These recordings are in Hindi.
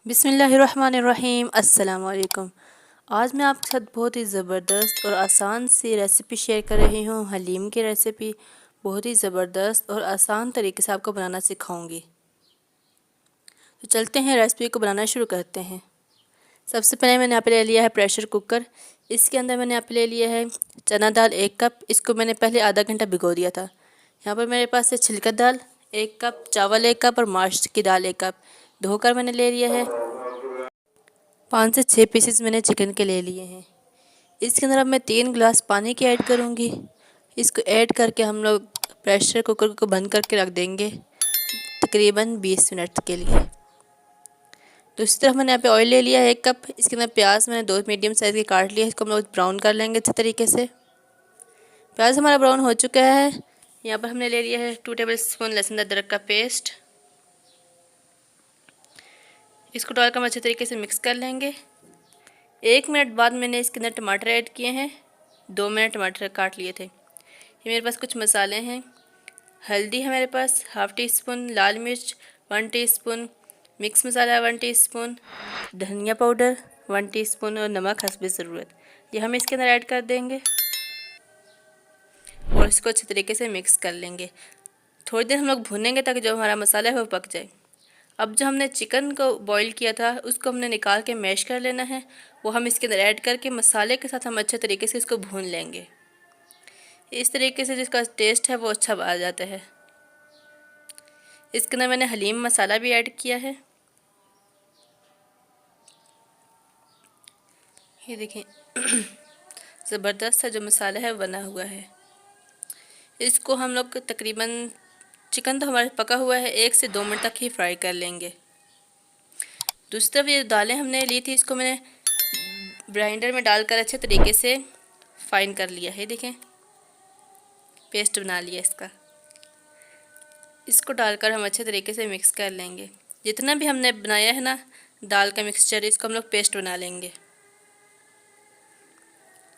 बिस्मिल्लाहिर्रहमानिर्रहीम। अस्सलाम वालेकुम। आज मैं आपके साथ बहुत ही ज़बरदस्त और आसान सी रेसिपी शेयर कर रही हूँ। हलीम की रेसिपी बहुत ही ज़बरदस्त और आसान तरीके से आपको बनाना सिखाऊंगी। तो चलते हैं रेसिपी को बनाना शुरू करते हैं। सबसे पहले मैंने यहाँ पे ले लिया है प्रेशर कुकर। इसके अंदर मैंने यहाँ पे ले लिया है चना दाल 1 कप। इसको मैंने पहले आधा घंटा भिगो दिया था। यहाँ पर मेरे पास है छिलका दाल 1 कप, चावल 1 कप और माश की दाल 1 कप। धोकर मैंने ले लिया है। 5 से 6 पीसेस मैंने चिकन के ले लिए हैं। इसके अंदर अब मैं 3 गिलास पानी की ऐड करूँगी। इसको ऐड करके हम लोग प्रेशर कुकर को बंद करके रख देंगे तकरीबन 20 मिनट के लिए। दूसरी तरफ मैंने यहाँ पे ऑयल ले लिया है 1 कप। इसके अंदर प्याज मैंने 2 मीडियम साइज़ के काट लिए। इसको हम लोग ब्राउन कर लेंगे अच्छे तरीके से। प्याज हमारा ब्राउन हो चुका है। यहाँ पर हमने ले लिया है 2 टेबल स्पून लहसुन अदरक का पेस्ट। इसको डालकर हम अच्छे तरीके से मिक्स कर लेंगे। 1 मिनट बाद मैंने इसके अंदर टमाटर ऐड किए हैं। 2 मैंने टमाटर काट लिए थे। ये मेरे पास कुछ मसाले हैं। हल्दी है मेरे पास ½ टी स्पून, लाल मिर्च 1 टीस्पून, मिक्स मसाला 1 टीस्पून, धनिया पाउडर 1 टीस्पून और नमक हस्बे ज़रूरत। ये हम इसके अंदर ऐड कर देंगे और इसको अच्छे तरीके से मिक्स कर लेंगे। थोड़ी देर हम लोग भूनेंगे ताकि जो हमारा मसाला है वो पक जाए। अब जो हमने चिकन को बॉईल किया था उसको हमने निकाल के मैश कर लेना है। वो हम इसके अंदर ऐड करके मसाले के साथ हम अच्छे तरीके से इसको भून लेंगे। इस तरीके से जिसका टेस्ट है वो अच्छा आ जाता है। इसके अंदर मैंने हलीम मसाला भी ऐड किया है। ये देखें ज़बरदस्त सा जो मसाला है बना हुआ है। इसको हम लोग तकरीबन चिकन तो हमारा पका हुआ है, 1 से 2 मिनट तक ही फ्राई कर लेंगे। दूसरी तरफ ये दालें हमने ली थी, इसको मैंने ग्राइंडर में डालकर अच्छे तरीके से फाइन कर लिया है। देखें पेस्ट बना लिया इसका। इसको डालकर हम अच्छे तरीके से मिक्स कर लेंगे। जितना भी हमने बनाया है ना दाल का मिक्सचर, इसको हम लोग पेस्ट बना लेंगे।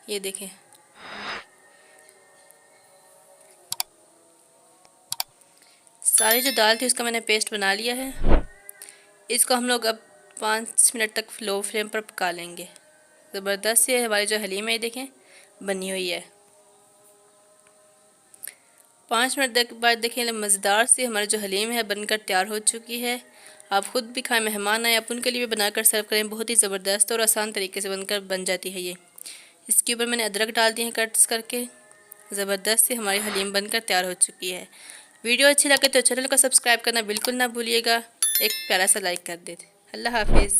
ये देखें सारी जो दाल थी उसका मैंने पेस्ट बना लिया है। इसको हम लोग अब 5 मिनट तक लो फ्लेम पर पका लेंगे। ज़बरदस्त से हमारी जो हलीम है ये देखें बनी हुई है। 5 मिनट के बाद देखें मज़ेदार से हमारी जो हलीम है बनकर तैयार हो चुकी है। आप ख़ुद भी खाएं, मेहमान आए आप उनके लिए भी बनाकर सर्व करें। बहुत ही ज़बरदस्त और आसान तरीके से बनकर बन जाती है ये। इसके ऊपर मैंने अदरक डाल दिए हैं कट्स करके। ज़बरदस्त से हमारी हलीम बनकर तैयार हो चुकी है। वीडियो अच्छी लगे तो चैनल को सब्सक्राइब करना बिल्कुल ना भूलिएगा। एक प्यारा सा लाइक कर दें। अल्लाह हाफिज़।